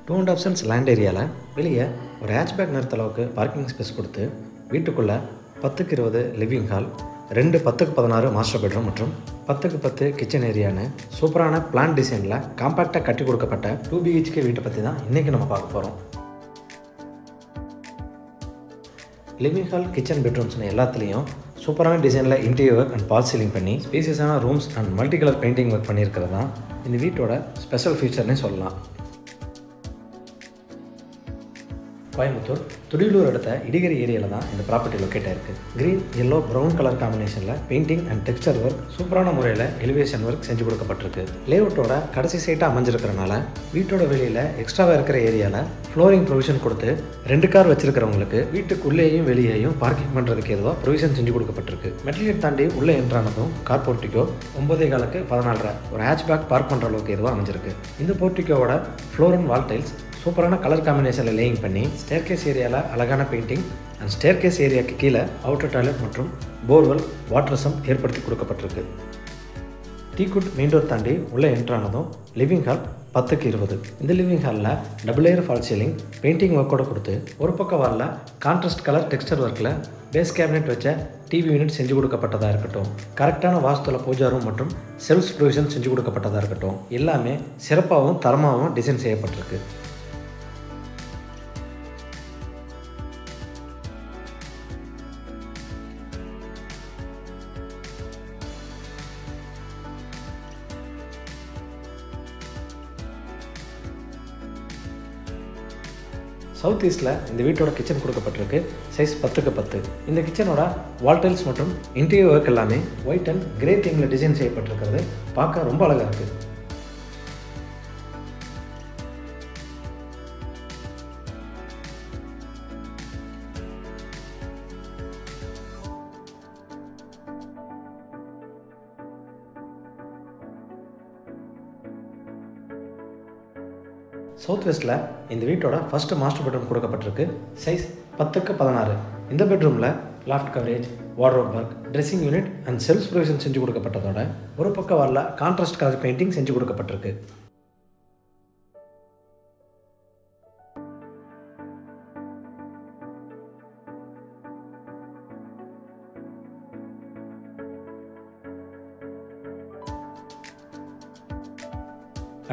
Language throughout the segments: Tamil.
2.5 cents லேண்ட் ஏரியாவில் வெளியே ஒரு ஹேட்ச்பேக் நிறுத்த அளவுக்கு பார்க்கிங் ஸ்பேஸ் கொடுத்து வீட்டுக்குள்ளே 10x20 living hall, 2 10x16 master bedroom மற்றும் 10x10 கிச்சன் ஏரியான்னு சூப்பரான பிளான் டிசைனில் காம்பேக்டாக கட்டி கொடுக்கப்பட்ட 2 BHK வீட்டை பற்றி தான் இன்றைக்கி நம்ம பார்க்க போகிறோம். லிவிங் ஹால், கிச்சன், பெட்ரூம்ஸ்னு எல்லாத்துலேயும் சூப்பரான டிசைனில் interior work and fall ceiling பண்ணி ஸ்பேசியஸான rooms and multi colour painting work பண்ணியிருக்கிறது தான் இந்த வீட்டோட ஸ்பெஷல் ஃபீச்சர்னே சொல்லலாம். கோயம்புத்தூர் துடியலூர் அடுத்த இடிகரி ஏரியாவில் தான் இந்த ப்ராப்பர்ட்டி லொக்கேட் ஆயிருக்கு. க்ரீன், எல்லோ, ப்ரௌன் கலர் காம்பினேஷனில் பெயிண்டிங் அண்ட் டெக்ஸ்டர் ஒர்க் சூப்பரான முறையில் எலிவேஷன் ஒர்க் செஞ்சு கொடுக்கப்பட்டிருக்கு. லேஅவுட்டோட கடைசி சைட்டாக அமைஞ்சிருக்கிறனால வீட்டோட வெளியில் எக்ஸ்ட்ராவாக இருக்கிற ஏரியாவில் ஃப்ளோரிங் ப்ரொவிஷன் கொடுத்து 2 கார் வச்சிருக்கிறவங்களுக்கு வீட்டுக்குள்ளேயும் வெளியேயும் பார்க்கிங் பண்ணுறதுக்கு எதுவாக ப்ரொவிஷன் செஞ்சு கொடுக்கப்பட்டிருக்கு. மெட்டீரியல் தாண்டி உள்ளே என்ட்ரானதும் கார் போர்ட்டிக்கோ 9:15 14:30 ஒரு ஹேட்ச்பேக் பார்க் பண்ணுற அளவுக்கு எதுவாக அமைஞ்சிருக்கு. இந்த போர்ட்டிக்கோவோட ஃப்ளோர் அண்ட் வால் டைல்ஸ் சூப்பரான கலர் காம்பினேஷனில் லேயிங் பண்ணி ஸ்டேர்கேஸ் ஏரியாவில் அழகான பெயிண்டிங் அண்ட் ஸ்டேர்கேஸ் ஏரியாவுக்கு கீழே அவுட்டர் டாய்லெட் மற்றும் போர்வெல் வாட்டர் சம் ஏற்படுத்தி கொடுக்கப்பட்டிருக்கு. டீக்குட் மெயின் டோர் தாண்டி உள்ளே என்ட்ரானதும் லிவிங் ஹால் 10x20. இந்த லிவிங் ஹாலில் double layer fall ceiling painting ஒர்க்கோடு கொடுத்து ஒரு பக்கம் வாலில் கான்ட்ராஸ்ட் கலர் டெக்ஸ்டர் ஒர்க்கில் பேஸ் கேபினெட் வச்ச டிவி யூனிட் செஞ்சு கொடுக்கப்பட்டதாக இருக்கட்டும், கரெக்டான வாஸ்துல பூஜா ரூம் மற்றும் செல்ஃப் ப்ரொவிஷன் செஞ்சு கொடுக்கப்பட்டதாக இருக்கட்டும், எல்லாமே சிறப்பாகவும் தரமாகவும் டிசைன் செய்யப்பட்டிருக்கு. சவுத் ஈஸ்டில் இந்த வீட்டோட கிச்சன் கொடுக்கப்பட்டிருக்கு. Size 10x10. இந்த கிச்சனோட வால் டைல்ஸ் மற்றும் இன்டீரியர் ஒர்க் எல்லாமே ஒயிட் அண்ட் கிரே தீமில் டிசைன் செய்யப்பட்டிருக்கிறது பார்க்க ரொம்ப அழகாக இருக்குது. சவுத் வெஸ்ட்டில் இந்த வீட்டோட ஃபஸ்ட்டு மாஸ்டர் பெட்ரூம் கொடுக்கப்பட்டிருக்கு. Size 10x16. இந்த பெட்ரூமில் loft coverage, wardrobe work, dressing unit and self provision செஞ்சு கொடுக்கப்பட்டதோட ஒரு பக்கம் வாலில் கான்ட்ராஸ்ட் கலர் பெயிண்டிங் செஞ்சு கொடுக்கப்பட்டிருக்கு.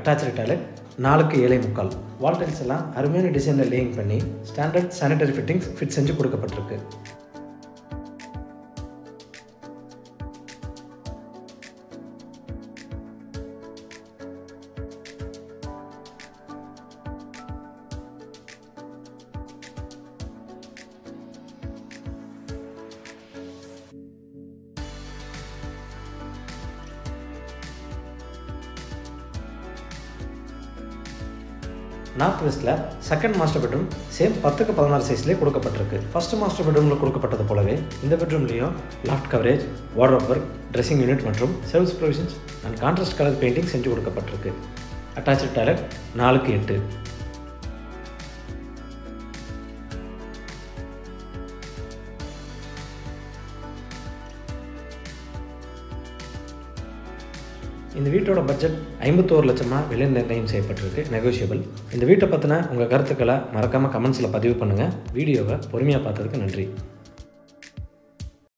Attach toilet 4x7.25. வால் டைல்ஸ் எல்லாம் அருமையான டிசைனில் லேயிங் பண்ணி ஸ்டாண்டர்ட் சானிட்டரி ஃபிட்டிங்ஸ் ஃபிட் செஞ்சு கொடுக்கப்பட்டிருக்கு. நார்த் வெஸ்ட்டில் second master bedroom same 10x16 சைஸ்லேயே கொடுக்கப்பட்டிருக்கு. ஃபஸ்ட்டு மாஸ்டர் பெட்ரூமில் கொடுக்கப்பட்டது போலவே இந்த பெட்ரூம்லேயும் loft coverage, wardrobe work, dressing unit மற்றும் shelf provisions and contrast colour painting செஞ்சு கொடுக்கப்பட்டிருக்கு. Attach toilet 4x8. இந்த வீட்டோட பட்ஜெட் 51 லட்சமாக விலை நிர்ணயம் செய்யப்பட்டிருக்கு, நெகோஷியபிள். இந்த வீட்டை பற்றின உங்கள் கருத்துக்களை மறக்காமல் கமெண்ட்ஸில் பதிவு பண்ணுங்கள். வீடியோவை பொறுமையாக பார்த்ததுக்கு நன்றி.